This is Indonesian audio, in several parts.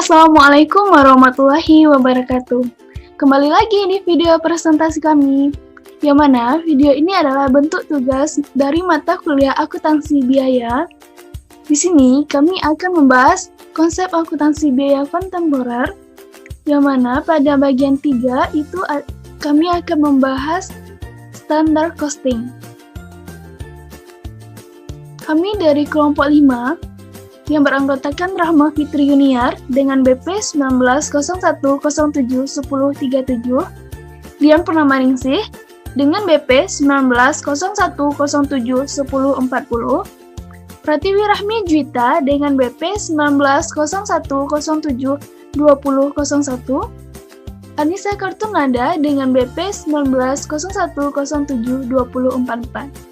Assalamualaikum warahmatullahi wabarakatuh. Kembali lagi di video presentasi kami, yang mana video ini adalah bentuk tugas dari mata kuliah akuntansi biaya. Di sini kami akan membahas konsep akuntansi biaya kontemporer, yang mana pada bagian 3 itu kami akan membahas standar costing. Kami dari kelompok 5 yang beranggotakan Rahma Fitri Yuniar dengan BP 1901071037, Dian Purnamaningsih dengan BP 1901071040, Pratiwi Rahmi Juwita dengan BP 1901072001, Anissa Kartungada dengan BP 1901072044.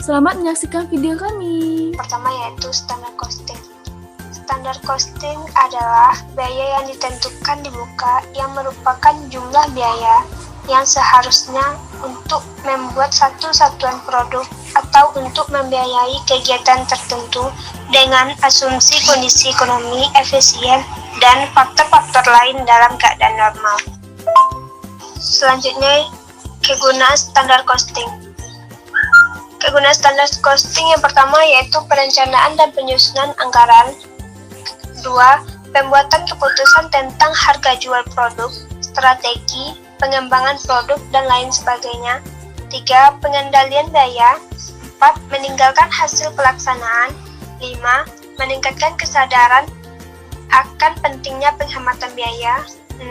Selamat menyaksikan video kami. Pertama yaitu standar costing. Standar costing adalah biaya yang ditentukan di muka yang merupakan jumlah biaya yang seharusnya untuk membuat satu satuan produk atau untuk membiayai kegiatan tertentu dengan asumsi kondisi ekonomi efisien dan faktor-faktor lain dalam keadaan normal. Selanjutnya, kegunaan standar costing. Kegunaan standar costing yang pertama yaitu perencanaan dan penyusunan anggaran. 2. Pembuatan keputusan tentang harga jual produk, strategi, pengembangan produk, dan lain sebagainya. 3. Pengendalian biaya. 4. Meninggalkan hasil pelaksanaan. 5. Meningkatkan kesadaran akan pentingnya penghematan biaya. 6.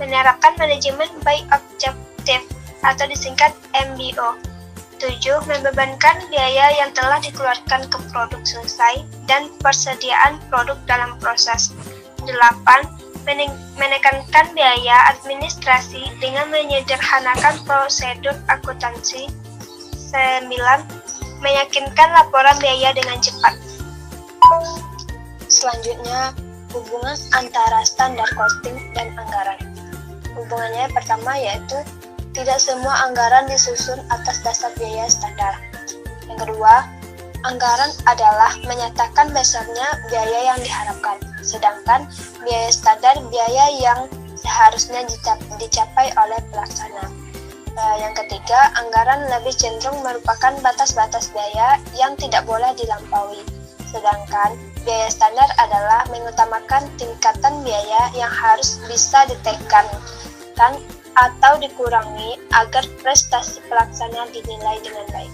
Menerapkan manajemen by objective atau disingkat MBO. 7. Membebankan biaya yang telah dikeluarkan ke produk selesai dan persediaan produk dalam proses. 8. Menekankan biaya administrasi dengan menyederhanakan prosedur akuntansi. 9. Meyakinkan laporan biaya dengan cepat. Selanjutnya, hubungan antara standar costing dan anggaran. Hubungannya pertama yaitu tidak semua anggaran disusun atas dasar biaya standar. Yang kedua, anggaran adalah menyatakan besarnya biaya yang diharapkan, sedangkan biaya standar biaya yang seharusnya dicapai oleh pelaksana. Yang ketiga, anggaran lebih cenderung merupakan batas-batas biaya yang tidak boleh dilampaui, sedangkan biaya standar adalah mengutamakan tingkatan biaya yang harus bisa ditekankan atau dikurangi agar prestasi pelaksana dinilai dengan baik.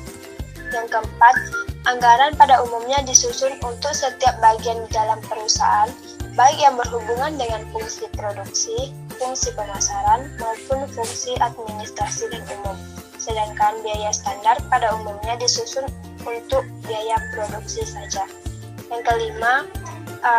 Yang keempat, anggaran pada umumnya disusun untuk setiap bagian di dalam perusahaan, baik yang berhubungan dengan fungsi produksi, fungsi pemasaran, maupun fungsi administrasi dan umum. Sedangkan biaya standar pada umumnya disusun untuk biaya produksi saja. Yang kelima,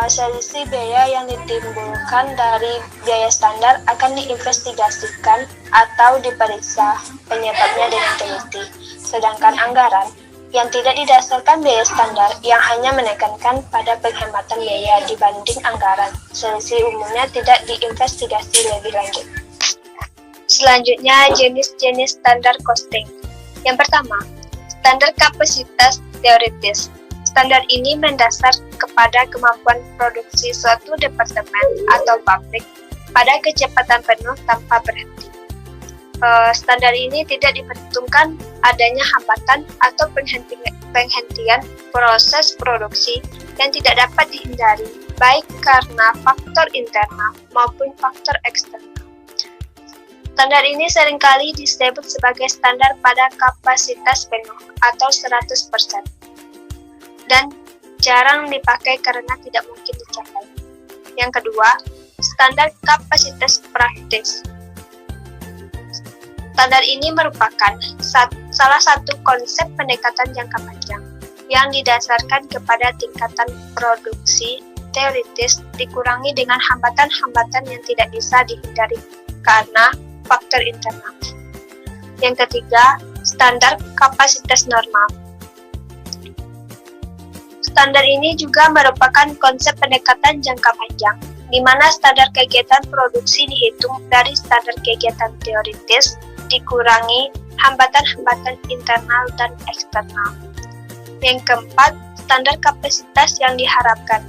selisih biaya yang ditimbulkan dari biaya standar akan diinvestigasikan atau diperiksa penyebabnya dengan teliti. Sedangkan anggaran yang tidak didasarkan biaya standar yang hanya menekankan pada penghematan biaya dibanding anggaran, selisih umumnya tidak diinvestigasi lebih lanjut. Selanjutnya, jenis-jenis standar costing. Yang pertama, standar kapasitas teoritis. Standar ini mendasar kepada kemampuan produksi suatu departemen atau pabrik pada kecepatan penuh tanpa berhenti. Standar ini tidak diperhitungkan adanya hambatan atau penghentian proses produksi yang tidak dapat dihindari, baik karena faktor internal maupun faktor eksternal. Standar ini seringkali disebut sebagai standar pada kapasitas penuh atau 100%. Dan jarang dipakai karena tidak mungkin dicapai. Yang kedua, standar kapasitas praktis. Standar ini merupakan salah satu konsep pendekatan jangka panjang yang didasarkan kepada tingkatan produksi teoritis dikurangi dengan hambatan-hambatan yang tidak bisa dihindari karena faktor internal. Yang ketiga, standar kapasitas normal. Standar ini juga merupakan konsep pendekatan jangka panjang, di mana standar kegiatan produksi dihitung dari standar kegiatan teoritis, dikurangi hambatan-hambatan internal dan eksternal. Yang keempat, standar kapasitas yang diharapkan.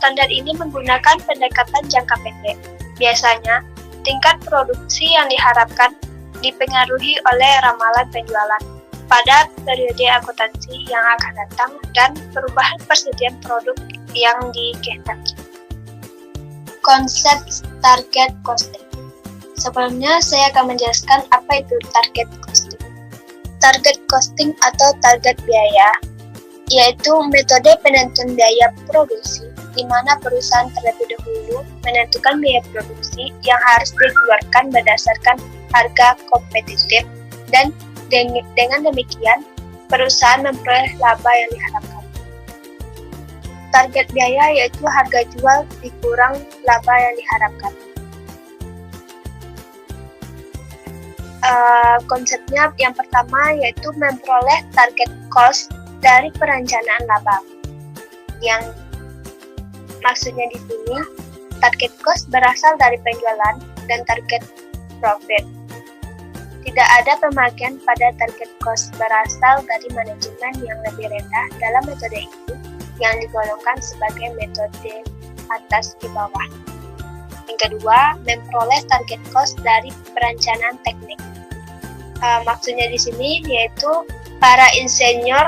Standar ini menggunakan pendekatan jangka pendek. Biasanya, tingkat produksi yang diharapkan dipengaruhi oleh ramalan penjualan pada periode akuntansi yang akan datang dan perubahan persediaan produk yang dikehendaki. Konsep target costing. Sebelumnya saya akan menjelaskan apa itu target costing. Target costing atau target biaya yaitu metode penentuan biaya produksi di mana perusahaan terlebih dahulu menentukan biaya produksi yang harus dikeluarkan berdasarkan harga kompetitif dan dengan demikian perusahaan memperoleh laba yang diharapkan. Target biaya yaitu harga jual dikurang laba yang diharapkan. Konsepnya yang pertama yaitu memperoleh target cost dari perencanaan laba. Yang maksudnya di sini, target cost berasal dari penjualan dan target profit. Tidak ada pemakaian pada target cost berasal dari manajemen yang lebih rendah dalam metode ini yang digolongkan sebagai metode atas ke bawah. Yang kedua, memperoleh target cost dari perencanaan teknik. Maksudnya di sini yaitu para insinyur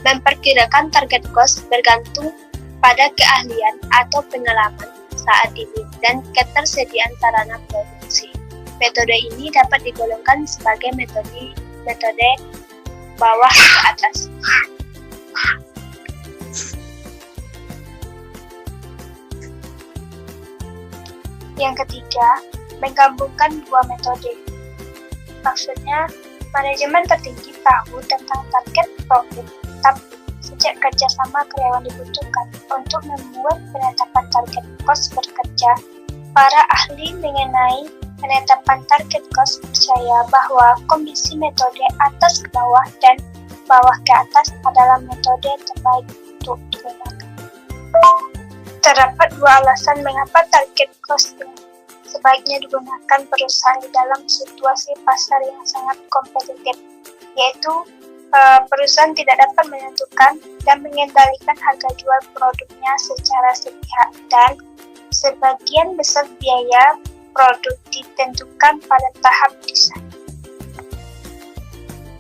memperkirakan target cost bergantung pada keahlian atau pengalaman saat ini dan ketersediaan sarana produksi. Metode ini dapat digolongkan sebagai metode bawah ke atas. Yang ketiga, menggabungkan dua metode. Maksudnya, manajemen tertinggi tahu tentang target profit, tapi sejak kerjasama karyawan dibutuhkan untuk membuat penetapan target cost bekerja, para ahli mengenai penetapan target cost percaya bahwa kombinasi metode atas ke bawah dan bawah ke atas adalah metode terbaik untuk digunakan. Terdapat dua alasan mengapa target costing sebaiknya digunakan perusahaan di dalam situasi pasar yang sangat kompetitif, yaitu perusahaan tidak dapat menentukan dan mengendalikan harga jual produknya secara sepihak dan sebagian besar biaya produk ditentukan pada tahap desain.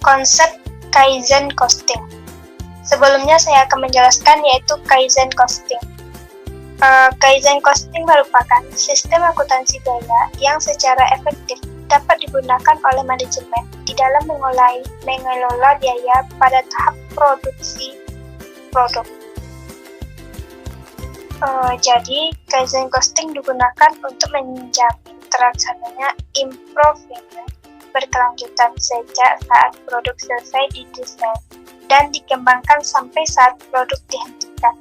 Konsep Kaizen Costing. Sebelumnya saya akan menjelaskan yaitu Kaizen Costing. Kaizen Costing merupakan sistem akuntansi biaya yang secara efektif dapat digunakan oleh manajemen di dalam mengelola biaya pada tahap produksi produk. Jadi, Kaizen Costing digunakan untuk menjamin terlaksananya improvement berkelanjutan sejak saat produk selesai didesain dan dikembangkan sampai saat produk dihentikan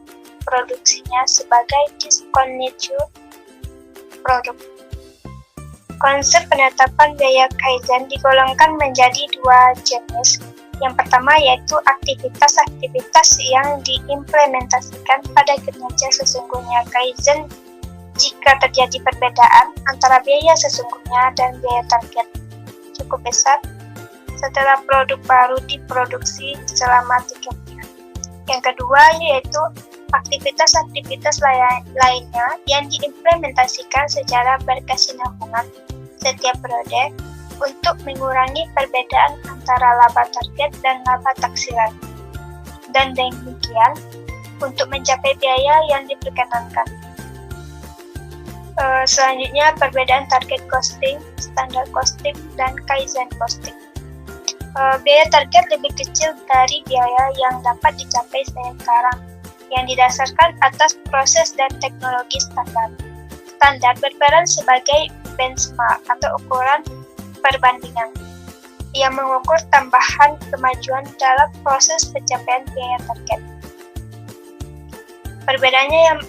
produksinya sebagai discontinue produk. Konsep penetapan biaya Kaizen digolongkan menjadi dua jenis. Yang pertama yaitu aktivitas-aktivitas yang diimplementasikan pada kinerja sesungguhnya Kaizen jika terjadi perbedaan antara biaya sesungguhnya dan biaya target cukup besar setelah produk baru diproduksi selama 3 bulan. Yang kedua yaitu aktivitas-aktivitas lainnya yang diimplementasikan secara berkesinambungan setiap periode untuk mengurangi perbedaan antara laba target dan laba taksiran. Dan demikian untuk mencapai biaya yang diperkenankan. Selanjutnya perbedaan target costing, standar costing, dan Kaizen costing. Biaya target lebih kecil dari biaya yang dapat dicapai sekarang, yang didasarkan atas proses dan teknologi standar. Standar berperan sebagai benchmark atau ukuran perbandingan yang mengukur tambahan kemajuan dalam proses pencapaian biaya target. Perbedaannya yang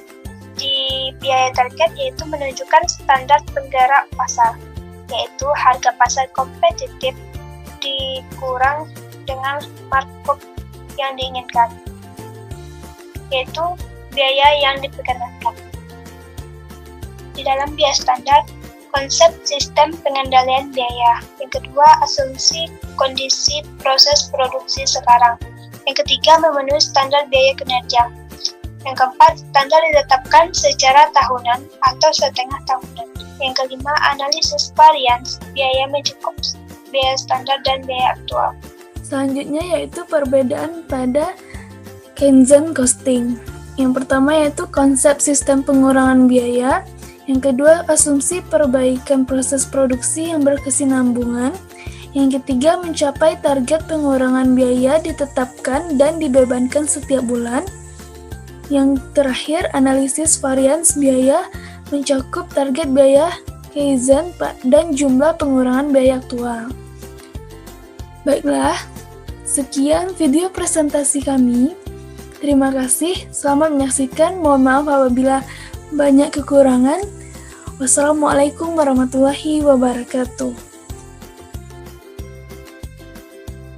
di biaya target yaitu menunjukkan standar penggerak pasar, yaitu harga pasar kompetitif dikurang dengan markup yang diinginkan, yaitu biaya yang diperkenankan. Di dalam biaya standar, konsep sistem pengendalian biaya. Yang kedua, asumsi kondisi proses produksi sekarang. Yang ketiga, memenuhi standar biaya kinerja. Yang keempat, standar ditetapkan secara tahunan atau setengah tahunan. Yang kelima, analisis varians, biaya mencakup biaya standar dan biaya aktual. Selanjutnya yaitu perbedaan pada Kaizen costing. Yang pertama yaitu konsep sistem pengurangan biaya. Yang kedua, asumsi perbaikan proses produksi yang berkesinambungan. Yang ketiga, mencapai target pengurangan biaya ditetapkan dan dibebankan setiap bulan. Yang terakhir, analisis varians biaya mencakup target biaya Kaizen dan jumlah pengurangan biaya aktual. Baiklah, sekian video presentasi kami. Terima kasih, selamat menyaksikan. Mohon maaf apabila banyak kekurangan. Wassalamualaikum warahmatullahi wabarakatuh.